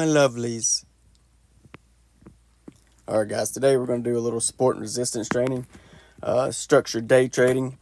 lovelies. Alright guys, today we're going to do a little support and resistance training, structured day trading.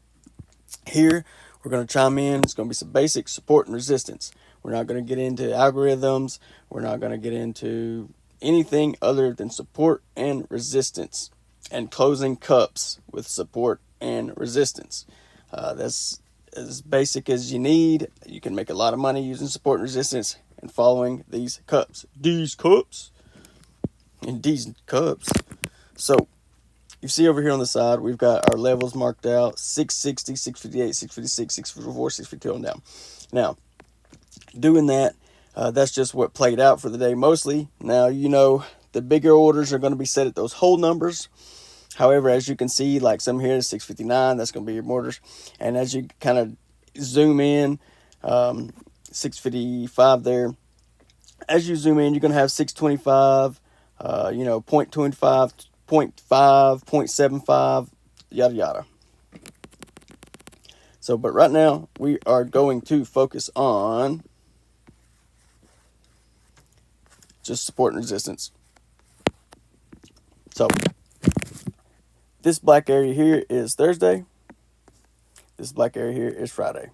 Here, we're going to chime in. It's going to be some basic support and resistance. We're not going to get into algorithms. We're not going to get into anything other than support and resistance and closing cups with support and resistance. That's as basic as you need. You can make a lot of money using support and resistance and following these cups. These cups. And these cups. So you see over here on the side, we've got our levels marked out: 660, 658, 656, 654, 652 on down. Now, doing that, that's just what played out for the day mostly. Now, you know, the bigger orders are going to be set at those whole numbers. However, as you can see, like some here is 659, that's going to be your orders. And as you kind of zoom in, 655 there. As you zoom in, you're going to have 625, 0.25, 0.5, 0.75, yada yada. So, but right now we are going to focus on just support and resistance. So, this black area here is Thursday. This black area here is Friday.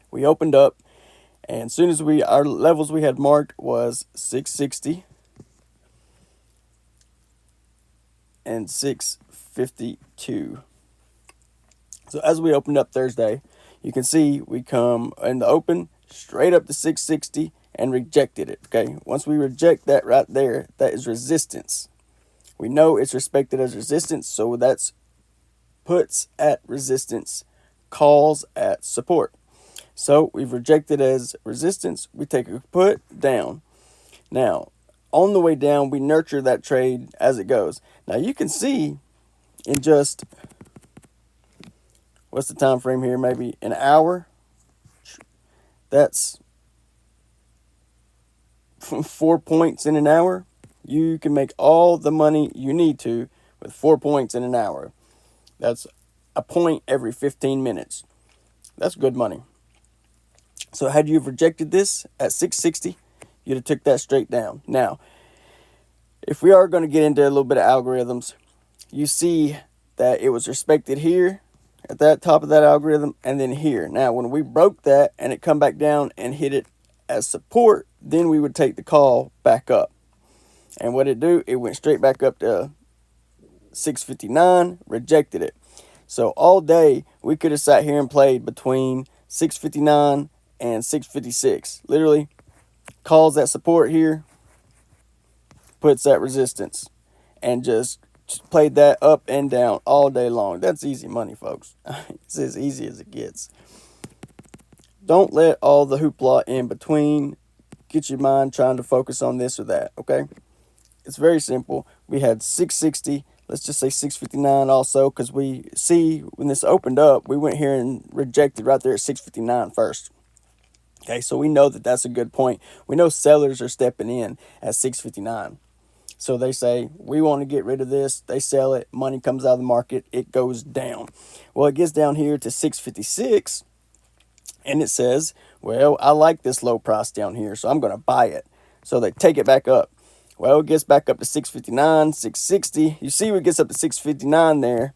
We opened up, and as soon as our levels we had marked was 660 and 652. So as we opened up Thursday, you can see we come in the open straight up to 660 and rejected it. Okay, once we reject that right there, that is resistance. We know it's respected as resistance, so that's puts at resistance, calls at support. So we've rejected as resistance. We take a put down. Now, on the way down, we nurture that trade as it goes. Now you can see in just, what's the time frame here? Maybe an hour. That's 4 points in an hour. You can make all the money you need to with 4 points in an hour. That's a point every 15 minutes. That's good money. So had you rejected this at 660, you'd have took that straight down. Now, if we are going to get into a little bit of algorithms, you see that it was respected here at that top of that algorithm and then here. Now, when we broke that and it come back down and hit it as support, then we would take the call back up. And what it do, it went straight back up to 659, rejected it. So all day, we could have sat here and played between 659 and 656. Literally, calls that support here, puts that resistance, and just played that up and down all day long. That's easy money, folks. It's as easy as it gets. Don't let all the hoopla in between get your mind trying to focus on this or that, okay? It's very simple. We had 660. Let's just say 659 also, because we see when this opened up, we went here and rejected right there at 659 first. Okay, so we know that that's a good point. We know sellers are stepping in at 659. So they say, we want to get rid of this. They sell it. Money comes out of the market. It goes down. Well, it gets down here to 656. And it says, well, I like this low price down here, so I'm going to buy it. So they take it back up. Well, it gets back up to 659, 660. You see it gets up to 659 there.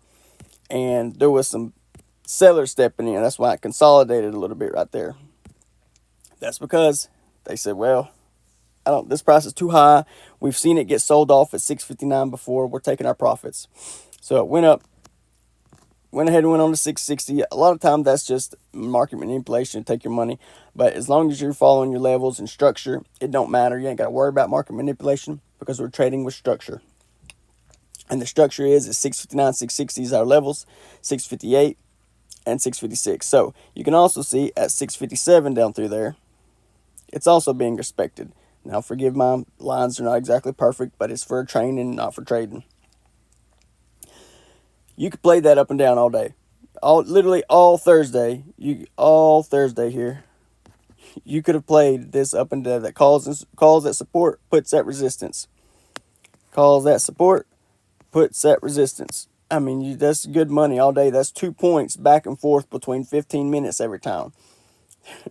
And there was some sellers stepping in. That's why it consolidated a little bit right there. That's because they said, well, this price is too high. We've seen it get sold off at 659 before. We're taking our profits. So it went up, went ahead and went on to 660. A lot of times that's just market manipulation. Take your money. But as long as you're following your levels and structure, it don't matter. You ain't got to worry about market manipulation because we're trading with structure. And the structure is 659, 660 is our levels, 658, and 656. So you can also see at 657 down through there, it's also being respected. Now, forgive my lines are not exactly perfect, but it's for training, not for trading. You could play that up and down all day. Literally all Thursday. All Thursday here. You could have played this up and down. That calls that support, puts that resistance. Calls that support, puts that resistance. I mean, that's good money all day. That's 2 points back and forth between 15 minutes every time.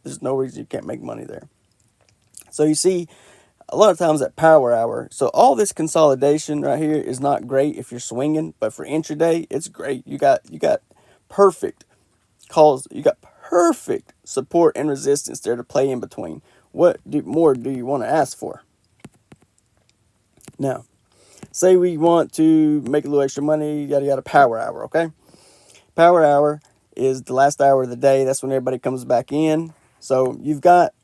There's no reason you can't make money there. So you see, a lot of times at power hour, so all this consolidation right here is not great if you're swinging, but for intraday, it's great. You got perfect calls, you got perfect support and resistance there to play in between. What more do you want to ask for? Now, say we want to make a little extra money, yada yada, power hour, okay? Power hour is the last hour of the day. That's when everybody comes back in. So you've got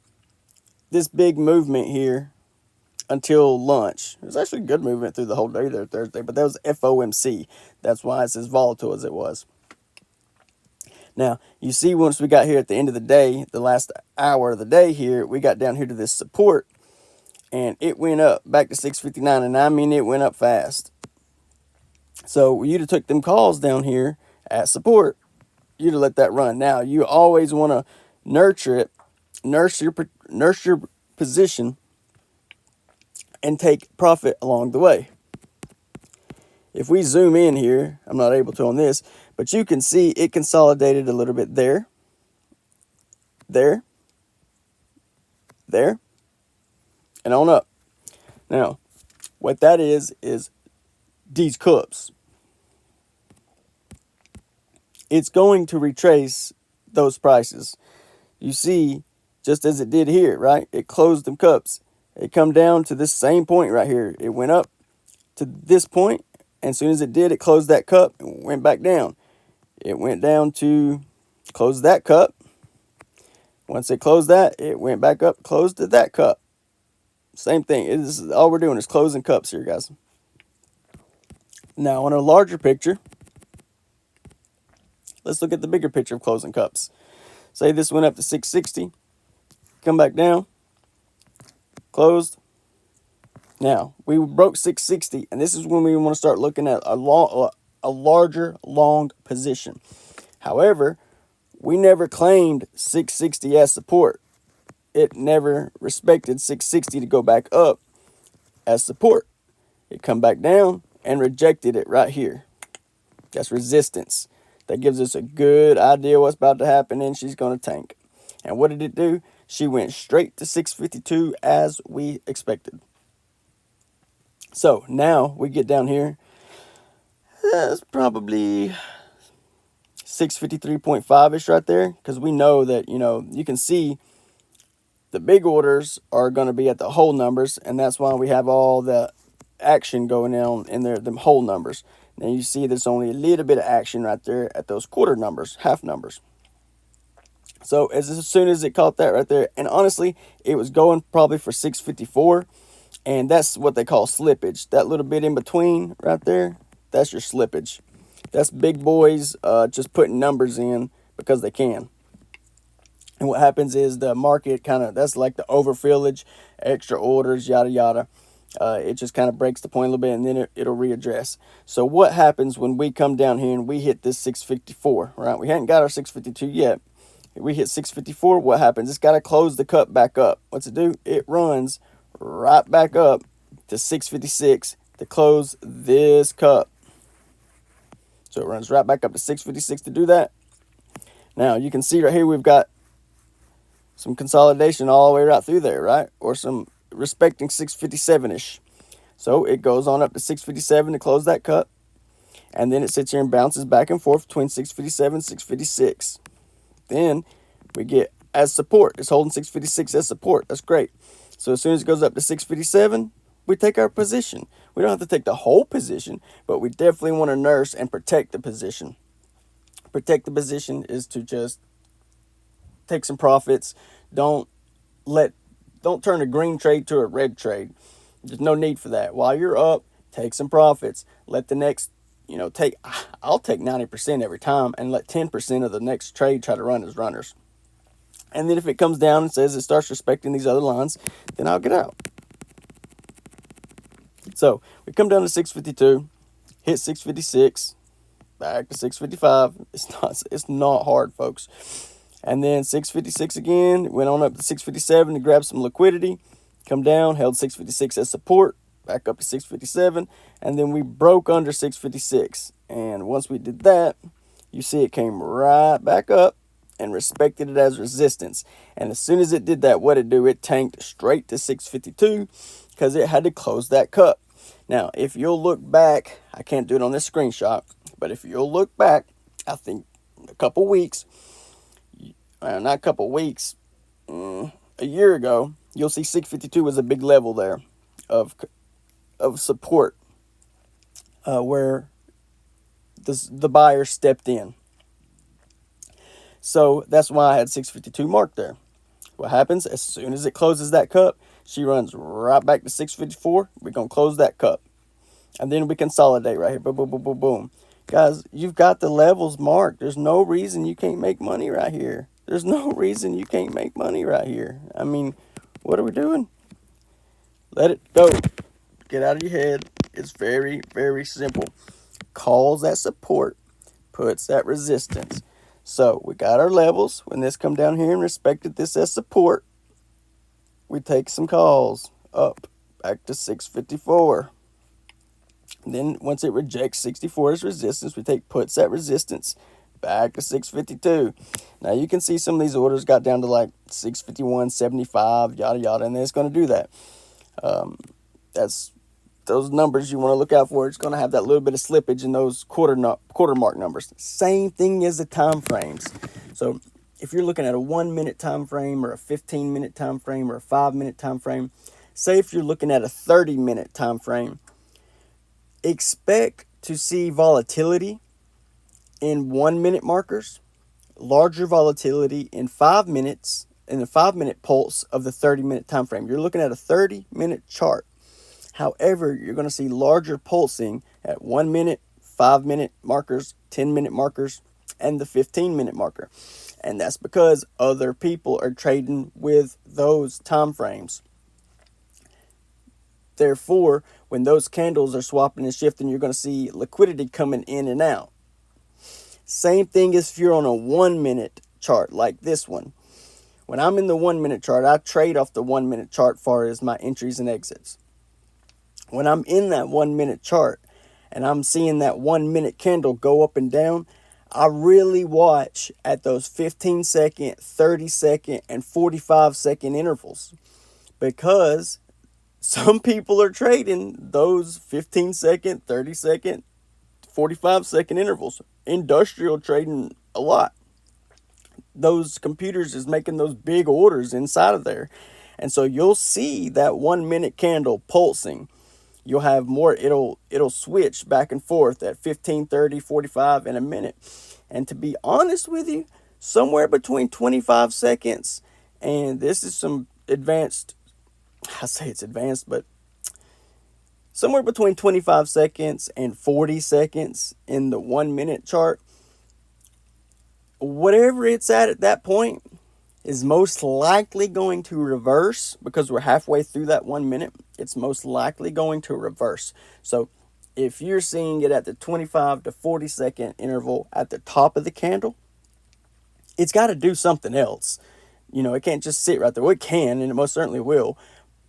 this big movement here until lunch. It was actually good movement through the whole day there Thursday, but that was FOMC. That's why it's as volatile as it was. Now, you see, once we got here at the end of the day, the last hour of the day here, we got down here to this support, and it went up back to 659, and I mean it went up fast. So you'd have took them calls down here at support, you'd have let that run. Now, you always want to nurture it, nurse your position, and take profit along the way. If we zoom in here, I'm not able to on this, but you can see it consolidated a little bit there, there, there, and on up. Now, what that is these cups. It's going to retrace those prices. You see, just as it did here, right? It closed them cups. It come down to this same point right here. It went up to this point, and as soon as it did, it closed that cup and went back down. It went down to close that cup. Once it closed that, it went back up, closed to that cup. Same thing. All we're doing is closing cups here, guys. Now, on a larger picture, let's look at the bigger picture of closing cups. Say this went up to 660, come back down, closed. Now, we broke 660, and this is when we want to start looking at a larger long position. However, we never claimed 660 as support. It never respected 660 to go back up as support. It come back down and rejected it right here. That's resistance. That gives us a good idea what's about to happen, and she's going to tank. And what did it do? She went straight to 652 as we expected. So now we get down here. That's probably 653.5-ish right there, because we know that, you can see the big orders are going to be at the whole numbers, and that's why we have all the action going on in there, them whole numbers. Now you see there's only a little bit of action right there at those quarter numbers, half numbers. So as soon as it caught that right there, and honestly, it was going probably for 654, and that's what they call slippage. That little bit in between right there, that's your slippage. That's big boys just putting numbers in because they can. And what happens is the market that's like the overfillage, extra orders, yada, yada. It just kind of breaks the point a little bit, and then it'll readdress. So what happens when we come down here and we hit this 654, right? We hadn't got our 652 yet. If we hit 654, what happens? It's got to close the cup back up. What's it do? It runs right back up to 656 to close this cup. So it runs right back up to 656 to do that. Now, you can see right here we've got some consolidation all the way right through there, right? Or some respecting 657-ish. So it goes on up to 657 to close that cup. And then it sits here and bounces back and forth between 657 and 656. Then we get as support. It's holding 656 as support. That's great. So as soon as it goes up to 657, we take our position. We don't have to take the whole position, but we definitely want to nurse and protect the position. Protect the position is to just take some profits. Don't turn a green trade to a red trade. There's no need for that. While you're up, take some profits. Let the next, I'll take 90% every time and let 10% of the next trade try to run as runners. And then if it comes down and says it starts respecting these other lines, then I'll get out. So we come down to 652, hit 656, back to 655. It's not hard, folks. And then 656 again, went on up to 657 to grab some liquidity, come down, held 656 as support, back up to 657, and then we broke under 656. And once we did that, you see it came right back up and respected it as resistance. And as soon as it did that, what it do? It tanked straight to 652 because it had to close that cup. Now, if you'll look back, I can't do it on this screenshot, but if you'll look back, I think a couple weeks, not a couple weeks, a year ago, you'll see 652 was a big level there of support where the buyer stepped in. So that's why I had 652 marked there. What happens as soon as it closes that cup, she runs right back to 654. We're going to close that cup. And then we consolidate right here. Boom, boom, boom, boom, boom. Guys, you've got the levels marked. There's no reason you can't make money right here. There's no reason you can't make money right here. I mean, what are we doing? Let it go. Get out of your head. It's very, very simple. Calls that support, puts that resistance. So we got our levels. When this come down here and respected this as support, we take some calls up back to 654. And then once it rejects 64 as resistance, we take puts at resistance back to 652. Now you can see some of these orders got down to like 651, 75, yada yada, and then it's going to do that. That's those numbers you want to look out for. It's going to have that little bit of slippage in those quarter mark numbers. Same thing as the time frames. So if you're looking at a 1 minute time frame or a 15-minute time frame or a 5-minute time frame, say if you're looking at a 30-minute time frame, expect to see volatility in 1 minute markers, larger volatility in 5 minutes, in the 5-minute pulse of the 30-minute time frame. You're looking at a 30-minute chart. However, you're going to see larger pulsing at 1 minute, 5-minute markers, 10-minute markers, and the 15-minute marker. And that's because other people are trading with those time frames. Therefore, when those candles are swapping and shifting, you're going to see liquidity coming in and out. Same thing as if you're on a 1 minute chart like this one. When I'm in the 1 minute chart, I trade off the 1 minute chart far as my entries and exits. When I'm in that 1 minute chart and I'm seeing that 1 minute candle go up and down, I really watch at those 15-second, 30-second, and 45-second intervals, because some people are trading those 15-second, 30-second, 45-second intervals. Industrial trading a lot. Those computers is making those big orders inside of there. And so you'll see that 1 minute candle pulsing. You'll have more, it'll switch back and forth at 15, 30, 45 in a minute. And to be honest with you, somewhere between 25 seconds, and this is some advanced, I say it's advanced, but somewhere between 25 seconds and 40 seconds in the 1 minute chart, whatever it's at that point is most likely going to reverse, because we're halfway through that 1 minute. It's most likely going to reverse. So if you're seeing it at the 25 to 40 second interval at the top of the candle, it's got to do something else. You know, it can't just sit right there. Well, it can, and it most certainly will.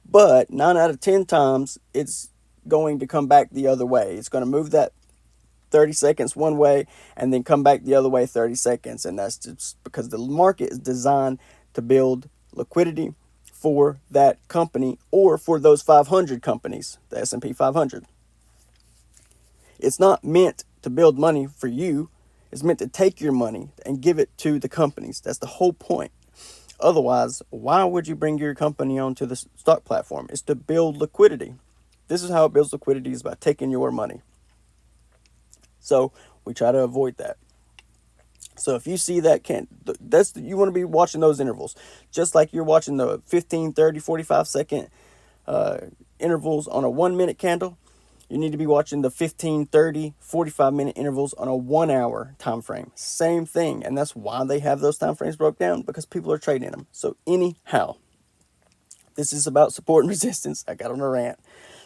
But 9 out of 10 times, it's going to come back the other way. It's going to move that 30 seconds one way and then come back the other way 30 seconds. And that's just because the market is designed to build liquidity for that company or for those 500 companies, the S&P 500. It's not meant to build money for you. It's meant to take your money and give it to the companies. That's the whole point. Otherwise, why would you bring your company onto the stock platform? It's to build liquidity. This is how it builds liquidity, is by taking your money. So we try to avoid that. So if you see that, you want to be watching those intervals. Just like you're watching the 15, 30, 45 second intervals on a 1 minute candle, you need to be watching the 15, 30, 45 minute intervals on a 1 hour time frame. Same thing. And that's why they have those time frames broke down, because people are trading them. So anyhow, this is about support and resistance. I got on a rant.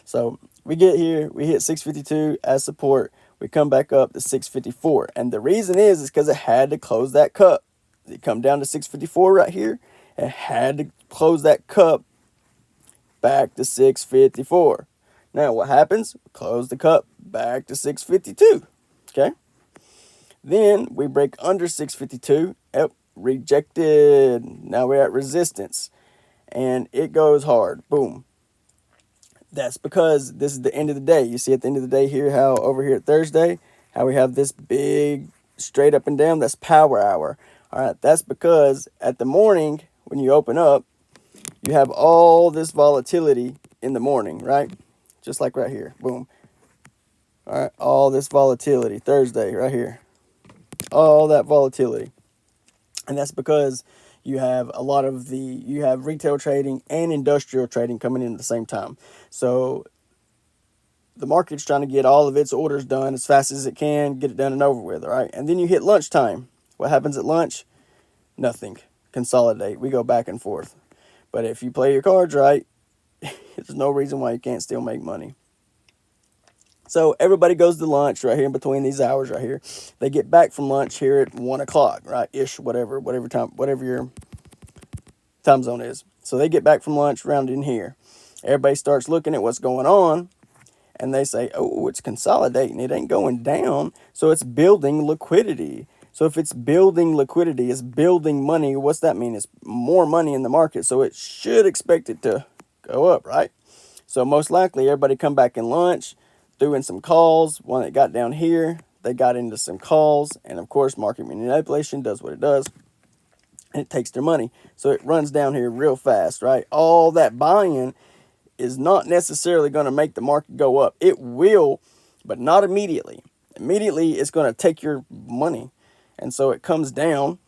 So we get here, we hit 652 as support. We come back up to 654. And the reason is because it had to close that cup. It come down to 654 right here. It had to close that cup back to 654. Now what happens? Close the cup back to 652. Okay. Then we break under 652. Yep, rejected. Now we're at resistance, and it goes hard. Boom. That's because this is the end of the day. You see at the end of the day here how over here at Thursday, how we have this big straight up and down. That's power hour. All right, that's because at the morning when you open up, you have all this volatility in the morning, right? Just like right here. Boom. All right, all this volatility Thursday right here. All that volatility. And that's because you have you have retail trading and industrial trading coming in at the same time. So the market's trying to get all of its orders done as fast as it can, get it done and over with, all right? And then you hit lunchtime. What happens at lunch? Nothing. Consolidate. We go back and forth. But if you play your cards right, there's no reason why you can't still make money. So everybody goes to lunch right here in between these hours right here. They get back from lunch here at 1 o'clock, right? Ish, whatever your time zone is. So they get back from lunch around in here. Everybody starts looking at what's going on, and they say, oh, it's consolidating. It ain't going down. So it's building liquidity. So if it's building liquidity, it's building money. What's that mean? It's more money in the market. So it should expect it to go up, right? So most likely everybody come back in lunch, doing some calls. When it got down here, they got into some calls. And of course, market manipulation does what it does. And it takes their money. So it runs down here real fast, right? All that buying is not necessarily going to make the market go up. It will, but not immediately. Immediately, it's going to take your money. And so it comes down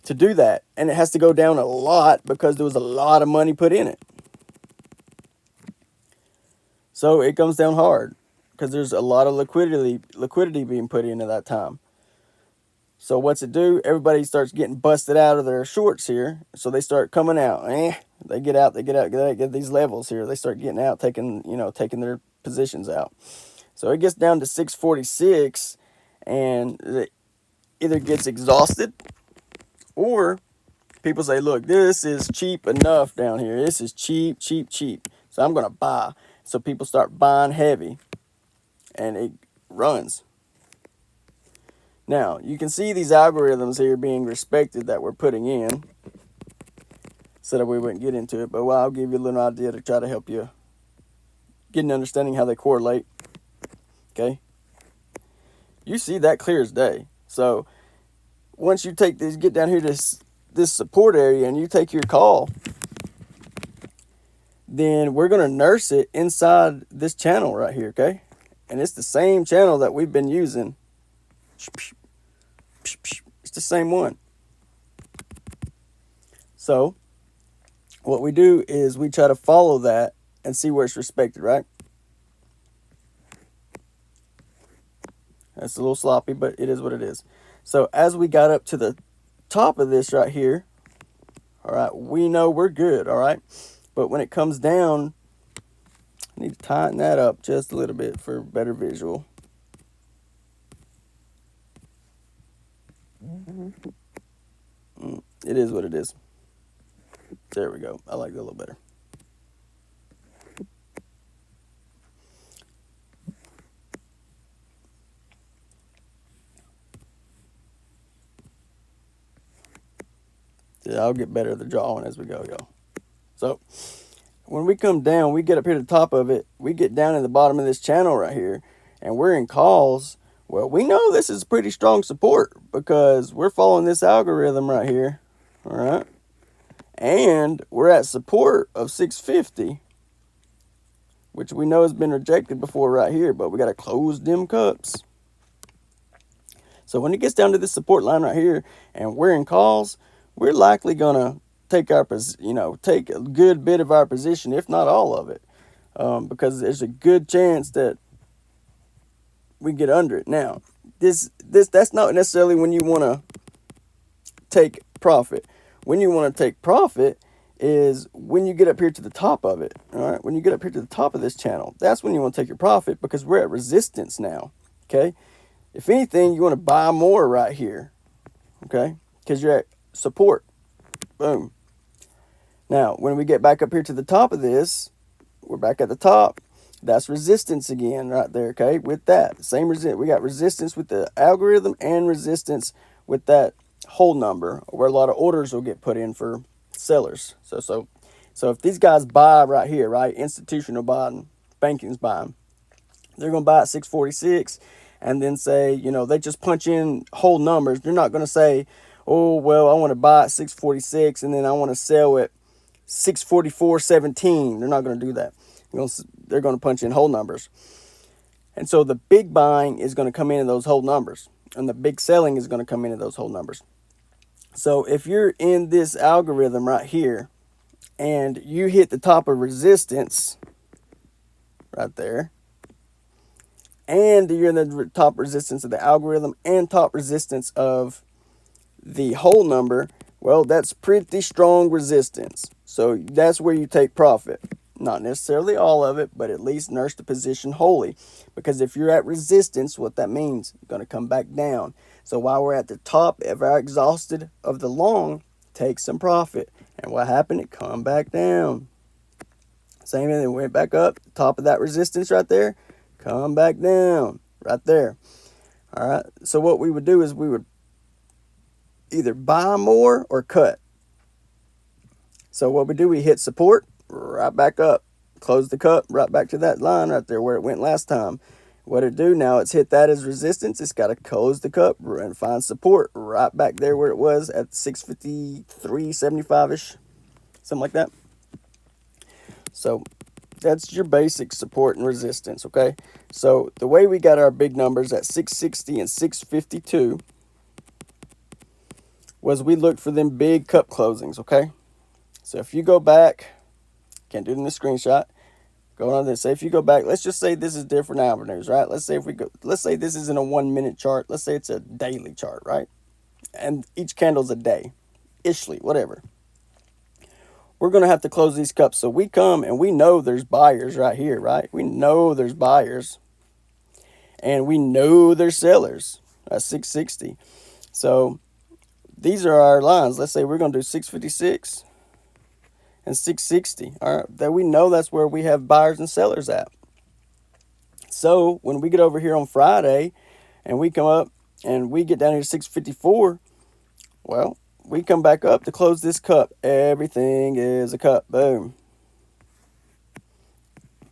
to do that. And it has to go down a lot because there was a lot of money put in it. So it comes down hard because there's a lot of liquidity being put in at that time. So what's it do? Everybody starts getting busted out of their shorts here. So they start coming out. They get these levels here. They start getting out, taking their positions out. So it gets down to 646, and it either gets exhausted, or people say, look, this is cheap enough down here. This is cheap. So I'm going to buy. So people start buying heavy, and it runs. Now, you can see these algorithms here being respected that we're putting in. So that we wouldn't get into it, but I'll give you a little idea to try to help you get an understanding how they correlate. Okay? You see that clear as day. So once you take this, get down here to this support area, and you take your call, then we're going to nurse it inside this channel right here, okay? And it's the same channel that we've been using. It's the same one. So what we do is we try to follow that and see where it's respected, right? That's a little sloppy, but it is what it is. So as we got up to the top of this right here, all right, we know we're good, all right? But when it comes down, I need to tighten that up just a little bit for better visual. It is what it is. There we go. I like that a little better. Yeah, I'll get better at the drawing as we go, y'all. So when we come down, we get up here to the top of it. We get down in the bottom of this channel right here, and we're in calls. Well, we know this is pretty strong support because we're following this algorithm right here. All right. And we're at support of 650, which we know has been rejected before right here, but we got to close them cups. So when it gets down to this support line right here and we're in calls, we're likely going to take take a good bit of our position, if not all of it, because there's a good chance that we get under it. Now, that's not necessarily when you want to take profit. When you want to take profit is when you get up here to the top of it. All right, when you get up here to the top of this channel, that's when you want to take your profit because we're at resistance now. Okay, if anything, you want to buy more right here. Okay, because you're at support. Boom. Now, when we get back up here to the top of this, we're back at the top. That's resistance again right there, okay? With that, same resistance. We got resistance with the algorithm and resistance with that hold number, where a lot of orders will get put in for sellers. So if these guys buy right here, right, institutional buying, banking's buying, they're going to buy at 646 and then say, you know, they just punch in whole numbers. They're not going to say, oh, well, I want to buy at 646 and then I want to sell at 644.17. They're not going to do that. They're going to punch in whole numbers. And so the big buying is going to come into those whole numbers, and the big selling is going to come into those whole numbers. So if you're in this algorithm right here and you hit the top of resistance right there, and you're in the top resistance of the algorithm and top resistance of the whole number, well, that's pretty strong resistance. So that's where you take profit. Not necessarily all of it, but at least nurse the position wholly. Because if you're at resistance, what that means, you're going to come back down. So while we're at the top of our exhausted of the long, take some profit. And what happened? It come back down. Same thing, it went back up, top of that resistance right there, come back down, right there. All right, so what we would do is we would either buy more or cut. So what we do, we hit support, right back up, close the cup, right back to that line right there where it went last time. What it do now, it's hit that as resistance, it's got to close the cup and find support right back there where it was at 653.75-ish, something like that. So that's your basic support and resistance, okay? So the way we got our big numbers at 660 and 652 was we looked for them big cup closings, okay? So if you go back, can't do it in the screenshot, go on this. Say if you go back, let's just say this is different avenues, right? Let's say this isn't a 1 minute chart. Let's say it's a daily chart, right? And each candle's a day, ishly, whatever. We're going to have to close these cups. So we come and we know there's buyers right here, right? We know there's buyers. And we know there's sellers at 660. So these are our lines. Let's say we're going to do 656 and 660. All right, that we know that's where we have buyers and sellers at. So when we get over here on Friday and we come up and we get down here to 654, well, we come back up to close this cup. Everything is a cup. Boom.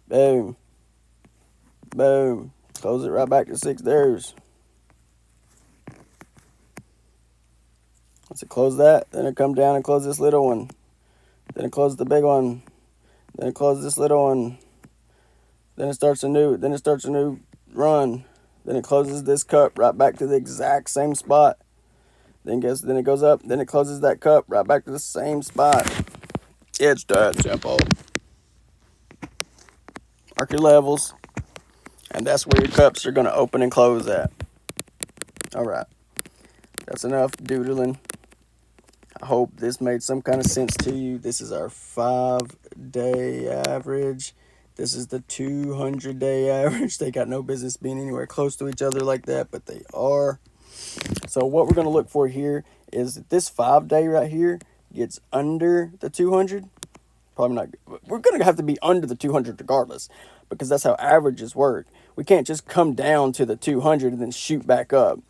Boom. Boom. Close it right back to 6 there's. Once it close that, then it come down and close this little one. Then it closes the big one. Then it closes this little one. Then it starts a new run. Then it closes this cup right back to the exact same spot. Then it goes up. Then it closes that cup right back to the same spot. It's that simple. Mark your levels. And that's where your cups are going to open and close at. All right. That's enough doodling. I hope this made some kind of sense to you. This is our 5-day average. This is the 200-day average. They got no business being anywhere close to each other like that, but they are. So what we're going to look for here is that this 5-day right here gets under the 200. Probably not. We're going to have to be under the 200 regardless, because that's how averages work. We can't just come down to the 200 and then shoot back up,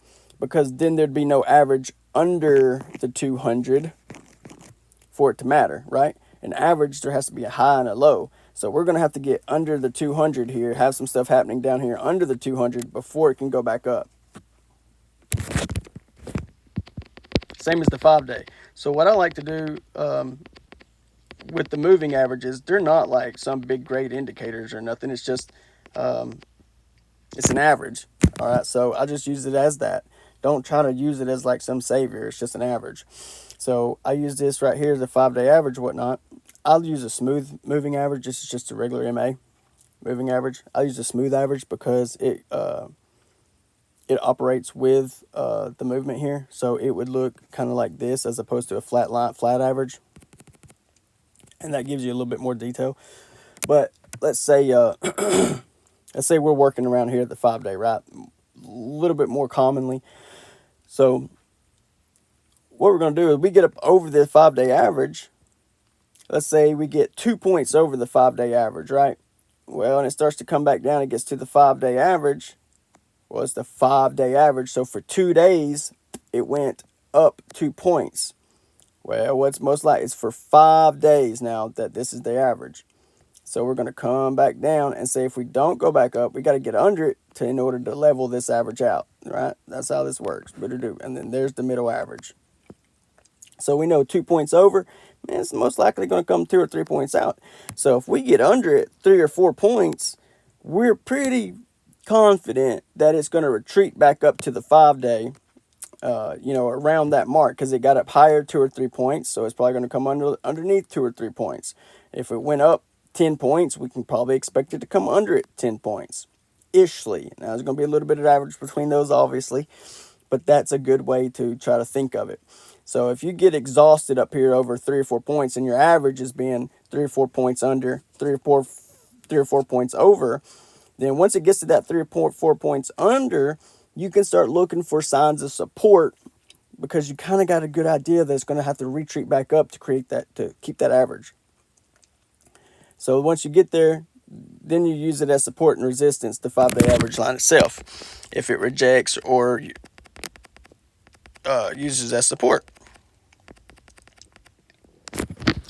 because then there'd be no average under the 200 for it to matter, right? An average, there has to be a high and a low. So we're going to have to get under the 200 here, have some stuff happening down here under the 200 before it can go back up. Same as the 5-day. So what I like to do with the moving averages, they're not like some big great indicators or nothing. It's just, it's an average. All right, so I just use it as that. Don't try to use it as like some savior. It's just an average. So I use this right here as a 5-day average, whatnot. I'll use a smooth moving average. This is just a regular MA moving average. I use a smooth average because it operates with the movement here. So it would look kind of like this as opposed to a flat average. And that gives you a little bit more detail. But let's say let's say we're working around here at the 5-day, right? A little bit more commonly. So what we're going to do is we get up over the 5-day average. Let's say we get 2 points over the 5-day average, right? Well, and it starts to come back down. It gets to the 5-day average. Well, it's the 5-day average. So for 2 days, it went up 2 points. Well, what's most likely is for 5 days now that this is the average. So we're going to come back down and say if we don't go back up, we got to get under it in order to level this average out, right? That's how this works. And then there's the middle average. So we know 2 points over, man, it's most likely going to come 2 or 3 points out. So if we get under it 3 or 4 points, we're pretty confident that it's going to retreat back up to the 5-day, around that mark, because it got up higher 2 or 3 points. So it's probably going to come underneath 2 or 3 points. If it went up 10 points, we can probably expect it to come under it 10 points. Ishly. Now, there's going to be a little bit of average between those, obviously, but that's a good way to try to think of it. So if you get exhausted up here over 3 or 4 points and your average is being 3 or 4 points under, 3 or 4 points over, then once it gets to that 3 or 4 points under, you can start looking for signs of support, because you kind of got a good idea that it's going to have to retreat back up to keep that average. So once you get there, then you use it as support and resistance, the 5-day average line itself, if it rejects or uses as support.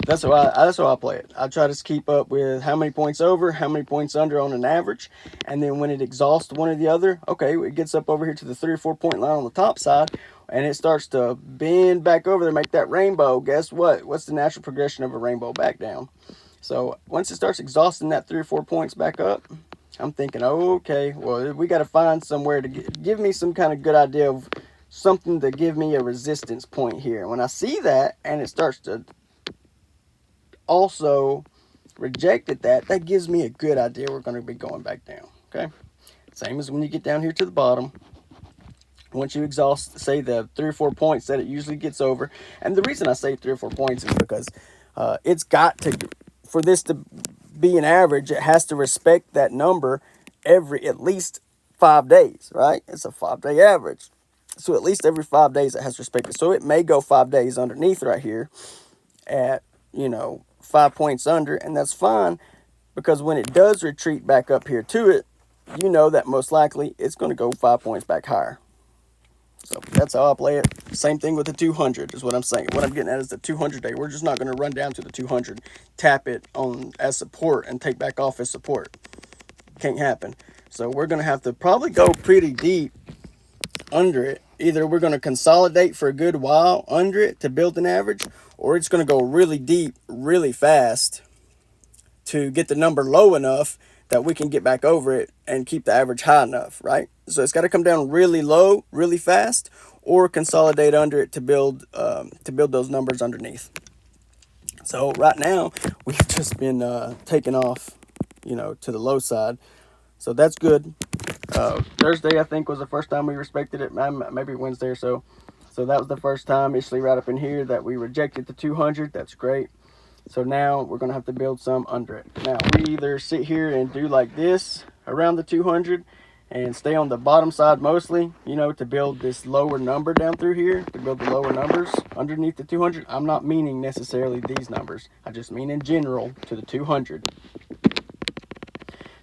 That's how I play it. I try to keep up with how many points over, how many points under on an average, and then when it exhausts one or the other, okay, it gets up over here to the 3 or 4 point line on the top side, and it starts to bend back over there, make that rainbow. Guess what? What's the natural progression of a rainbow? Back down. So once it starts exhausting that 3 or 4 points back up, I'm thinking, okay, well, we got to find somewhere to give me some kind of good idea of something to give me a resistance point here. When I see that and it starts to also rejected that gives me a good idea we're going to be going back down. Okay, same as when you get down here to the bottom. Once you exhaust, say, the 3 or 4 points that it usually gets over, and the reason I say 3 or 4 points is because it's got to, for this to be an average, it has to respect that number at least 5 days, right? It's a 5-day average, so at least every 5 days it has to respect it. So it may go 5 days underneath right here at 5 points under, and that's fine, because when it does retreat back up here to it, you know that most likely it's going to go 5 points back higher. So that's how I play it. Same thing with the 200 is what I'm saying. What I'm getting at is the 200 day. We're just not going to run down to the 200, tap it on as support, and take back off as support. Can't happen. So we're going to have to probably go pretty deep under it. Either we're going to consolidate for a good while under it to build an average, or it's going to go really deep, really fast to get the number low enough that we can get back over it and keep the average high enough, right? So it's got to come down really low, really fast, or consolidate under it to build those numbers underneath. So right now, we've just been taking off, to the low side. So that's good. Thursday, I think, was the first time we respected it. Maybe Wednesday or so. So that was the first time, actually right up in here, that we rejected the 200. That's great. So now we're going to have to build some under it. Now, we either sit here and do like this around the 200 and stay on the bottom side mostly, to build this lower number down through here, to build the lower numbers underneath the 200. I'm not meaning necessarily these numbers. I just mean in general to the 200.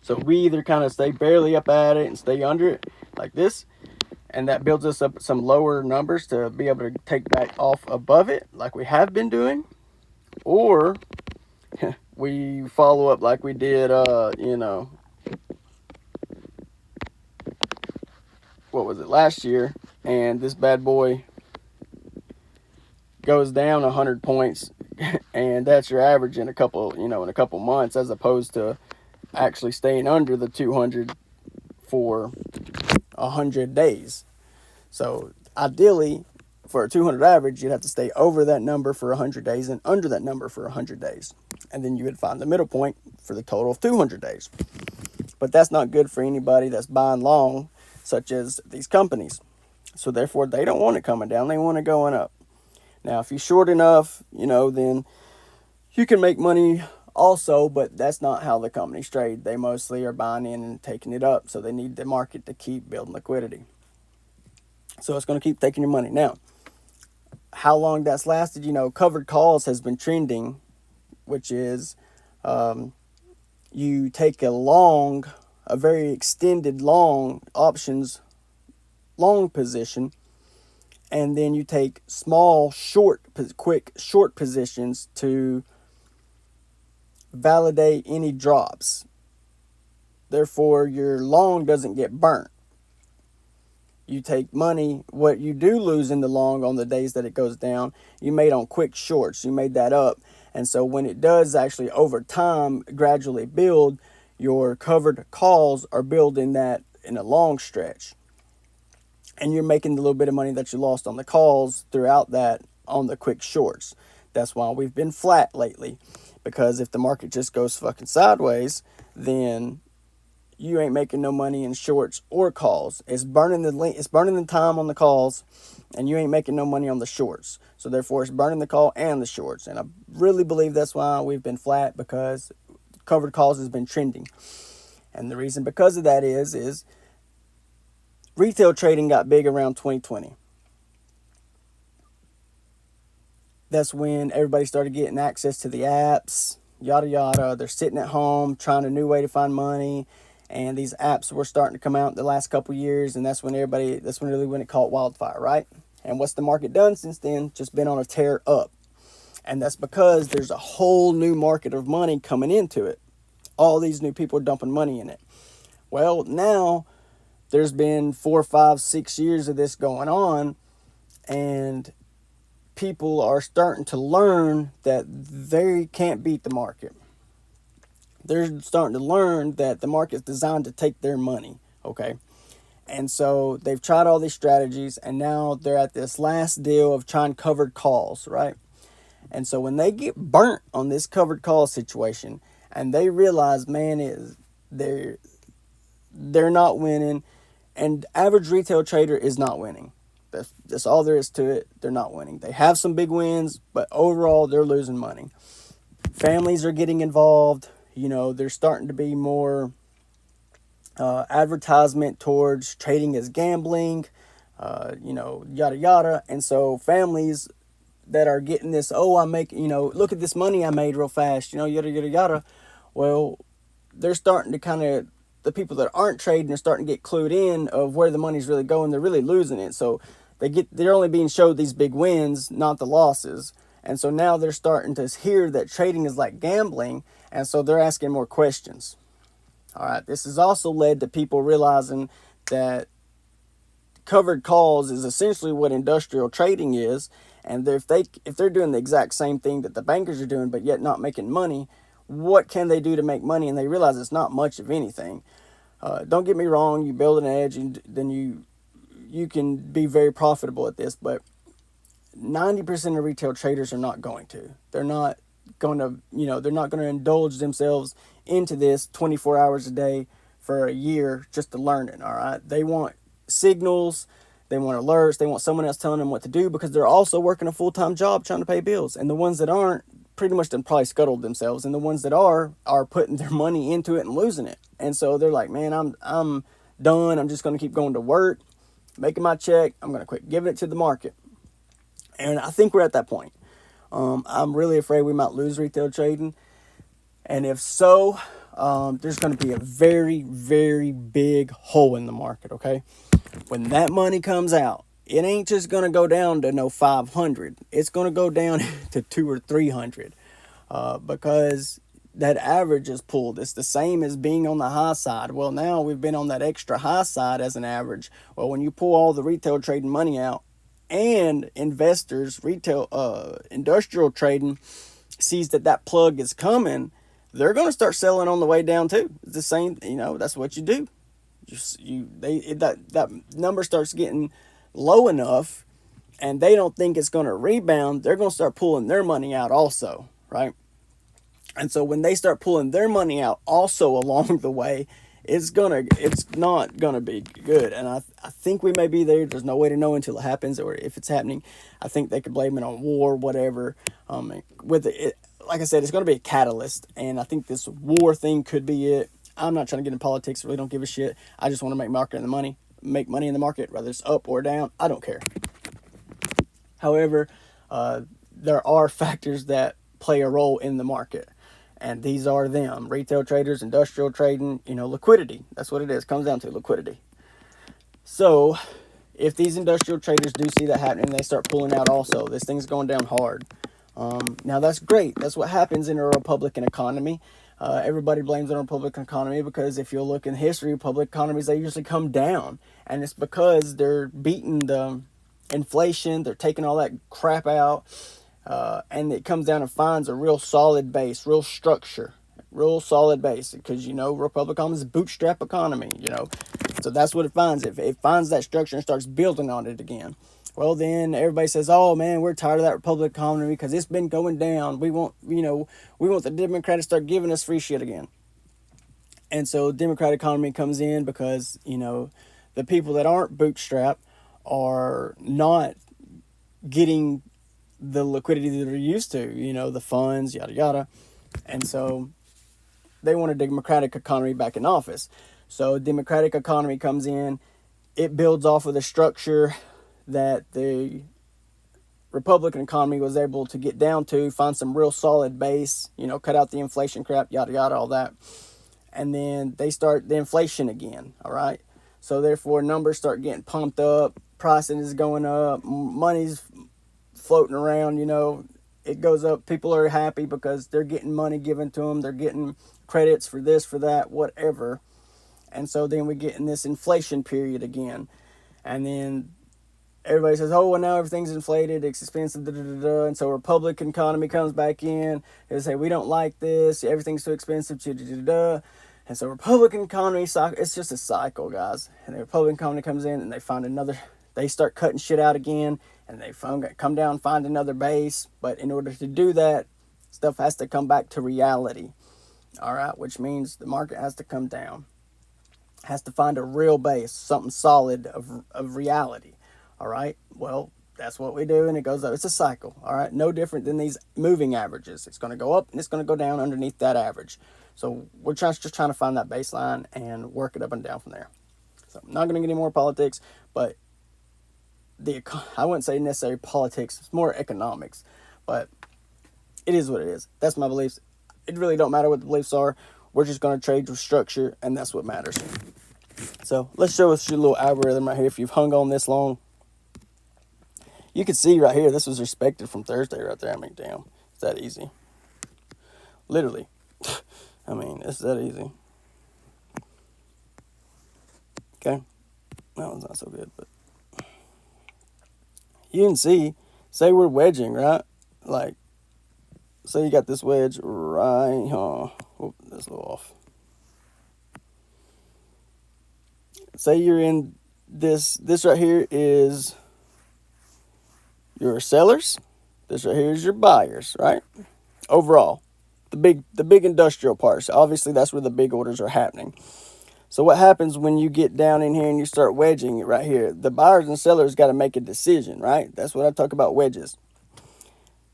So we either kind of stay barely up at it and stay under it like this, and that builds us up some lower numbers to be able to take back off above it like we have been doing. Or we follow up like we did, what was it, last year, and this bad boy goes down 100 points, and that's your average in a couple months, as opposed to actually staying under the 200 for 100 days. So ideally, for a 200 average, you'd have to stay over that number for 100 days and under that number for 100 days. And then you would find the middle point for the total of 200 days. But that's not good for anybody that's buying long, such as these companies. So therefore, they don't want it coming down. They want it going up. Now, if you're short enough, then you can make money also, but that's not how the companies trade. They mostly are buying in and taking it up. So they need the market to keep building liquidity. So it's going to keep taking your money. Now, how long that's lasted, covered calls has been trending, which is you take a very extended long options long position, and then you take small, quick short positions to validate any drops. Therefore, your long doesn't get burnt. You take money, what you do lose in the long on the days that it goes down, you made on quick shorts. You made that up. And so when it does actually over time gradually build, your covered calls are building that in a long stretch. And you're making the little bit of money that you lost on the calls throughout that on the quick shorts. That's why we've been flat lately. Because if the market just goes fucking sideways, then you ain't making no money in shorts or calls. It's burning the time on the calls, and you ain't making no money on the shorts. So therefore, it's burning the call and the shorts. And I really believe that's why we've been flat, because covered calls has been trending. And the reason because of that is retail trading got big around 2020. That's when everybody started getting access to the apps, yada yada. They're sitting at home trying a new way to find money. And these apps were starting to come out the last couple years, and that's when it caught wildfire, right? And what's the market done since then? Just been on a tear up. And that's because there's a whole new market of money coming into it. All these new people are dumping money in it. Well, now there's been 4, 5, 6 years of this going on, and people are starting to learn that they can't beat the market. They're starting to learn that the market's designed to take their money, okay? And so they've tried all these strategies, and now they're at this last deal of trying covered calls, right? And so when they get burnt on this covered call situation, and they realize, man, they're not winning, and average retail trader is not winning. That's all there is to it. They're not winning. They have some big wins, but overall they're losing money. Families are getting involved. There's starting to be more advertisement towards trading as gambling, yada yada. And so families that are getting this, look at this money I made real fast, yada yada yada. Well, they're starting to the people that aren't trading are starting to get clued in of where the money's really going. They're really losing it. So they're only being showed these big wins, not the losses. And so now they're starting to hear that trading is like gambling, and so they're asking more questions. All right, this has also led to people realizing that covered calls is essentially what industrial trading is, and if they're doing the exact same thing that the bankers are doing, but yet not making money, what can they do to make money? And they realize it's not much of anything. Don't get me wrong, you build an edge, and then you can be very profitable at this, but 90% of retail traders are not going to. They're not going to indulge themselves into this 24 hours a day for a year just to learn it, all right? They want signals, they want alerts, they want someone else telling them what to do, because they're also working a full-time job trying to pay bills. And the ones that aren't pretty much done probably scuttled themselves, and the ones that are putting their money into it and losing it. And so they're like, man, I'm done. I'm just going to keep going to work, making my check. I'm going to quit giving it to the market. And I think we're at that point. I'm really afraid we might lose retail trading. And if so, there's going to be a very, very big hole in the market, okay? When that money comes out, it ain't just going to go down to no 500. It's going to go down to 200 or 300 because that average is pulled. It's the same as being on the high side. Well, now we've been on that extra high side as an average. Well, when you pull all the retail trading money out, and investors, industrial trading sees that plug is coming, they're going to start selling on the way down too. It's the same, that's what you do. That number starts getting low enough, and they don't think it's going to rebound. They're going to start pulling their money out also, right? And so when they start pulling their money out also along the way, it's not gonna be good. And I think we may be there. There's no way to know until it happens, or if it's happening. I think they could blame it on war, whatever. Like I said, it's gonna be a catalyst, and I think this war thing could be it. I'm not trying to get in politics. I really don't give a shit. I just want to make money in the market, whether it's up or down. I don't care. However, there are factors that play a role in the market. And these are them: retail traders, industrial trading, liquidity. That's what it is. It comes down to liquidity. So if these industrial traders do see that happening, they start pulling out also. This thing's going down hard. Now that's great. That's what happens in a Republican economy. Everybody blames on a Republican economy because if you look in history, Republican economies, they usually come down. And it's because they're beating the inflation, they're taking all that crap out, and it comes down and finds a real solid base, real structure, real solid base. Because, Republican is a bootstrap economy, So that's what it finds. It finds that structure and starts building on it again. Well, then everybody says, "Oh man, we're tired of that Republican economy because it's been going down. We want the Democrats to start giving us free shit again." And so, Democratic economy comes in because the people that aren't bootstrapped are not getting the liquidity that they're used to. The funds, yada yada, and so they want a Democratic economy back in office. So, Democratic economy comes in. It builds off of the structure that the Republican economy was able to get down to, find some real solid base, cut out the inflation crap, yada, yada, all that. And then they start the inflation again, all right? So therefore, numbers start getting pumped up, pricing is going up, money's floating around, it goes up. People are happy because they're getting money given to them. They're getting credits for this, for that, whatever. And so then we get in this inflation period again. And then everybody says, "Oh, well, now everything's inflated, it's expensive, da da da da." And so Republican economy comes back in. They say, "We don't like this. Everything's too expensive, da da da da." And so Republican economy, it's just a cycle, guys. And the Republican economy comes in, and they start cutting shit out again, and they come down, find another base. But in order to do that, stuff has to come back to reality, all right? Which means the market has to come down, has to find a real base, something solid of reality. All right, well, that's what we do, and it goes up. It's a cycle, all right? No different than these moving averages. It's going to go up, and it's going to go down underneath that average. So we're just trying to find that baseline and work it up and down from there. So I'm not going to get any more politics, but I wouldn't say necessarily politics. It's more economics, but it is what it is. That's my beliefs. It really don't matter what the beliefs are. We're just going to trade with structure, and that's what matters. So let's show us your little algorithm right here. If you've hung on this long, you can see right here, this was respected from Thursday right there. I mean, damn, it's that easy. Literally. I mean, it's that easy. Okay. That one's not so good, but you can see, say we're wedging, right? Like, say you got this wedge right, whoop, that's a little off. Say you're in this right here is your sellers. This right here is your buyers, right? Overall, the big industrial parts. Obviously, that's where the big orders are happening. So what happens when you get down in here and you start wedging it right here? The buyers and sellers got to make a decision, right? That's what I talk about wedges.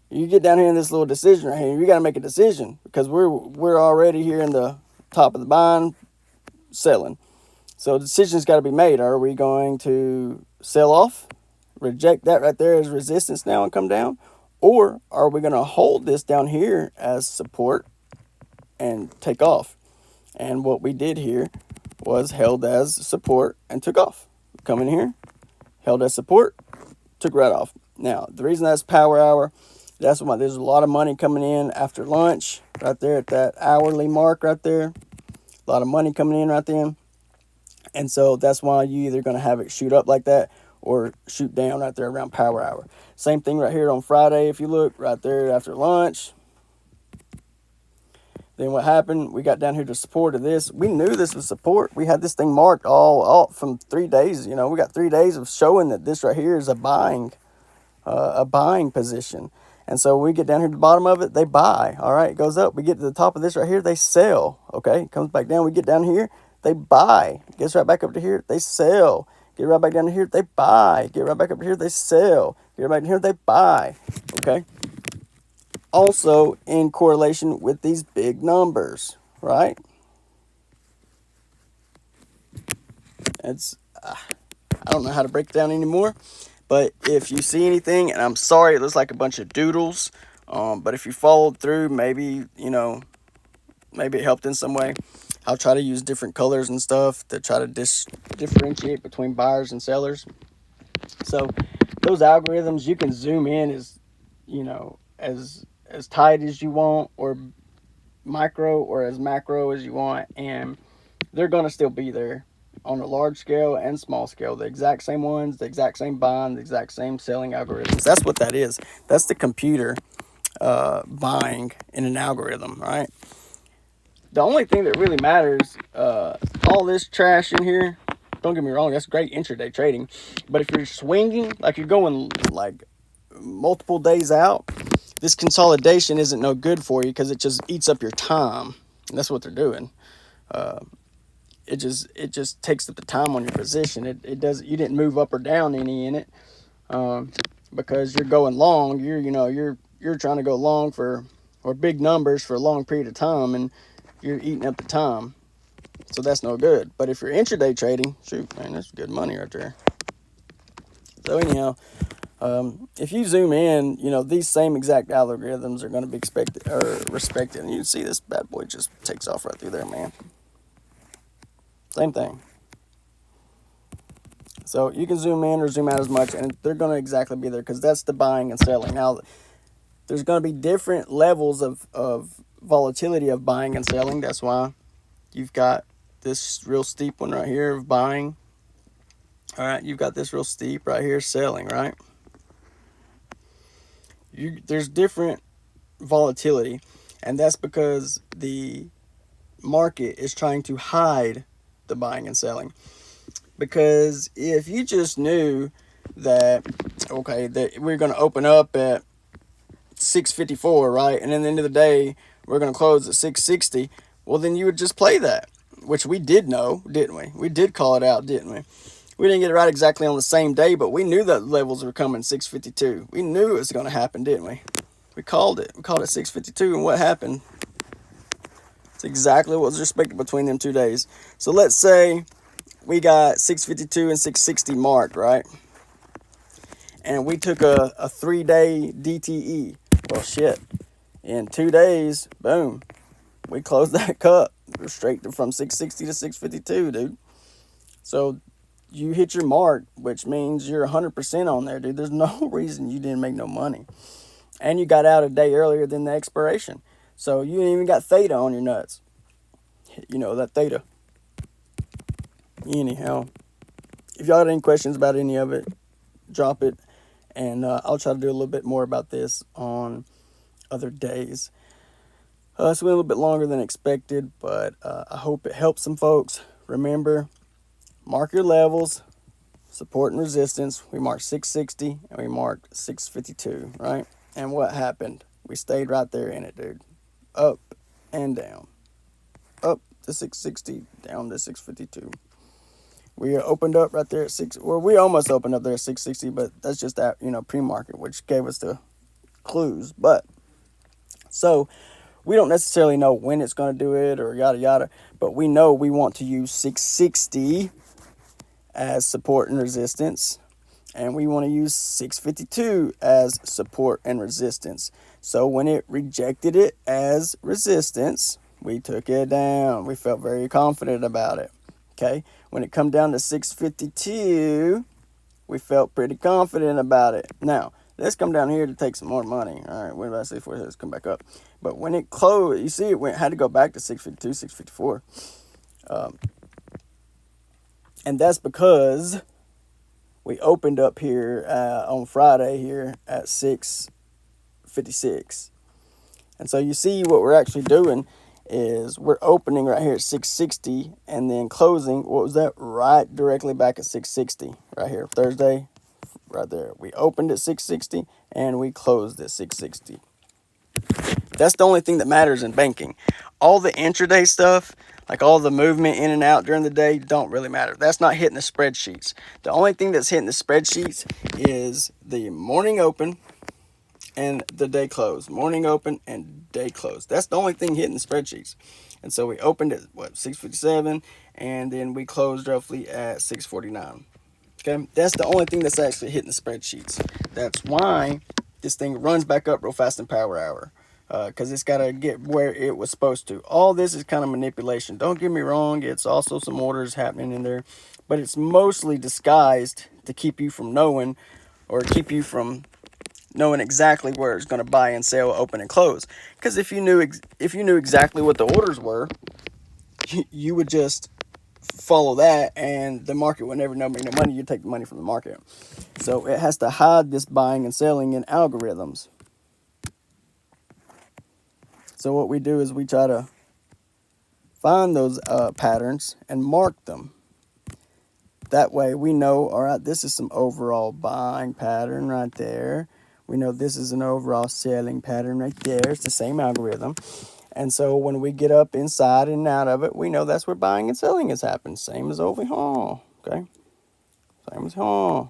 You get down here in this little decision right here, you got to make a decision because we're already here in the top of the buying, selling. So the decision's got to be made. Are we going to sell off, reject that right there as resistance now and come down? Or are we going to hold this down here as support and take off? And what we did here was held as support and took off. Come in here, held as support, took right off. Now, the reason that's power hour, that's why there's a lot of money coming in after lunch right there at that hourly mark right there. A lot of money coming in right then. And so that's why you either going to have it shoot up like that or shoot down right there around power hour. Same thing right here on Friday, if you look right there after lunch. Then what happened, we got down here to support of this. We knew this was support. We had this thing marked all from 3 days. We got 3 days of showing that this right here is a buying position. And so we get down here to the bottom of it, they buy. All right, it goes up. We get to the top of this right here, they sell. Okay, it comes back down. We get down here, they buy. Gets right back up to here, they sell. Get right back down to here, they buy. Get right back up to here, they sell. Get right back down here, they buy. Okay. Also in correlation with these big numbers, right? I don't know how to break it down anymore, but if you see anything, and I'm sorry, it looks like a bunch of doodles, but if you followed through, maybe it helped in some way. I'll try to use different colors and stuff to try to differentiate between buyers and sellers. So those algorithms, you can zoom in as, as tight as you want, or micro, or as macro as you want, and they're going to still be there on a large scale and small scale. The exact same ones, the exact same buying, the exact same selling algorithms. That's what that is. That's the computer buying in an algorithm, right? The only thing that really matters, all this trash in here, don't get me wrong, that's great intraday trading. But if you're swinging, like you're going like multiple days out, this consolidation isn't no good for you, because it just eats up your time. And that's what they're doing. It just takes up the time on your position. It does. You didn't move up or down any in it, because you're going long. You're trying to go long for, or big numbers for a long period of time, and you're eating up the time. So that's no good. But if you're intraday trading, shoot, man, that's good money right there. So anyhow, if you zoom in, these same exact algorithms are going to be expected or respected. And you can see this bad boy just takes off right through there, man. Same thing. So you can zoom in or zoom out as much, and they're going to exactly be there, because that's the buying and selling. Now, there's going to be different levels of volatility of buying and selling. That's why you've got this real steep one right here of buying. All right, you've got this real steep right here selling, right? There's different volatility, and that's because the market is trying to hide the buying and selling. Because if you just knew that, okay, that we're going to open up at 654, right, and then at the end of the day we're going to close at 660, well, then you would just play that, which we did know, didn't we? We did call it out, didn't we? We didn't get it right exactly on the same day, but we knew that levels were coming 652. We knew it was going to happen, didn't we? We called it 652, and what happened? It's exactly what was expected between them 2 days. So let's say we got 652 and 660 marked, right? And we took a 3-day DTE. Well, shit. In 2 days, boom, we closed that cup. We're straight from 660 to 652, dude. So you hit your mark, which means you're 100% on there, dude. There's no reason you didn't make no money. And you got out a day earlier than the expiration. So you ain't even got theta on your nuts. That theta. Anyhow, if y'all got any questions about any of it, drop it. And I'll try to do a little bit more about this on other days. It's been a little bit longer than expected, but I hope it helps some folks. Remember, mark your levels, support and resistance. We marked 660 and we marked 652, right? And what happened? We stayed right there in it, dude. Up and down. Up to 660, down to 652. We opened up right there at we almost opened up there at 660, but that's just that, pre-market, which gave us the clues. But so we don't necessarily know when it's going to do it or yada yada, but we know we want to use 660 as support and resistance, and we want to use 652 as support and resistance. So when it rejected it as resistance, we took it down. We felt very confident about it. Okay, when it come down to 652, we felt pretty confident about it. Now, let's come down here to take some more money. All right, what did I say before this come back up? But when it closed, you see it had to go back to 652, 654. And that's because we opened up here on Friday here at 656. And so you see what we're actually doing is we're opening right here at 660 and then closing, what was that? Right directly back at 660 right here, Thursday, right there. We opened at 660 and we closed at 660. That's the only thing that matters in banking. All the intraday stuff, like all the movement in and out during the day, don't really matter. That's not hitting the spreadsheets. The only thing that's hitting the spreadsheets is the morning open and the day close. Morning open and day close. That's the only thing hitting the spreadsheets. And so we opened at 657 and then we closed roughly at 649. Okay, that's the only thing that's actually hitting the spreadsheets. That's why this thing runs back up real fast in power hour, because it's got to get where it was supposed to. All this is kind of manipulation. Don't get me wrong, it's also some orders happening in there, but it's mostly disguised to keep you from knowing, or keep you from knowing exactly where it's going to buy and sell, open and close. Because if you knew exactly what the orders were, you would just follow that, and the market would never make no money. You take the money from the market. So it has to hide this buying and selling in algorithms. So what we do is we try to find those patterns and mark them. That way we know, all right, this is some overall buying pattern right there. We know this is an overall selling pattern right there. It's the same algorithm. And so when we get up inside and out of it, we know that's where buying and selling has happened. Same as over here, okay? Same as here.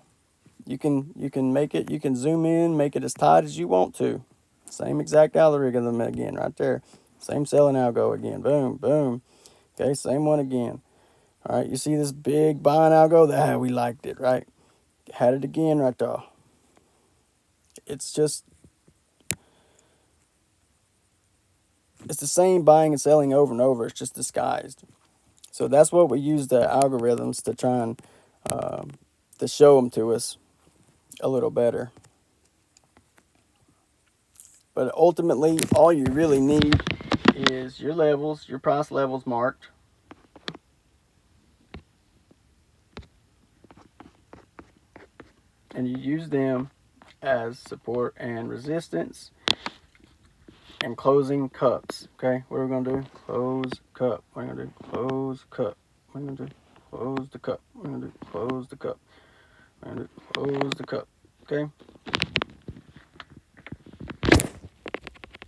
You can make it, you can zoom in, make it as tight as you want to. Same exact algorithm again right there. Same selling algo again. Boom, boom. Okay, same one again. All right, you see this big buying algo? We liked it, right? Had it again right there. It's the same buying and selling over and over. It's just disguised. So that's what we use the algorithms to try and to show them to us a little better. But ultimately, all you really need is your levels, your price levels marked. And you use them as support and resistance and closing cups. Okay, what are we going to do? Close cup. What are we going to do? Close cup. What are we going to do? Close the cup. What are we going to do? Close the cup. What are we going to do? Close the cup. Okay?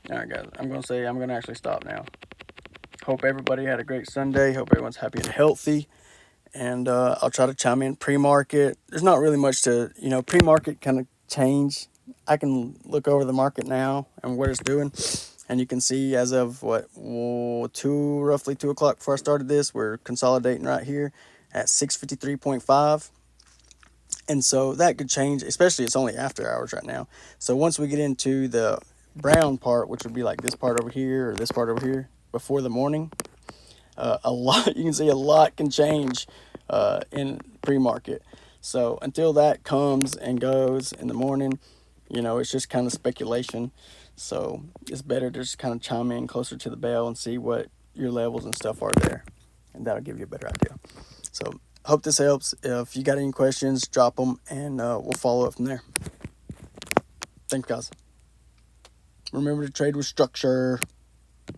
Alright guys, I'm going to actually stop now. Hope everybody had a great Sunday. Hope everyone's happy and healthy. And I'll try to chime in pre-market. There's not really much to, pre-market kind of change. I can look over the market now and what it's doing. And you can see as of roughly 2 o'clock before I started this, we're consolidating right here at 653.5. And so that could change, especially it's only after hours right now. So once we get into the brown part, which would be like this part over here or this part over here before the morning, you can see a lot can change in pre-market. So until that comes and goes in the morning, it's just kind of speculation. So it's better to just kind of chime in closer to the bell and see what your levels and stuff are there, and that'll give you a better idea. So hope this helps. If you got any questions, drop them, and we'll follow up from there. Thanks, guys. Remember to trade with structure.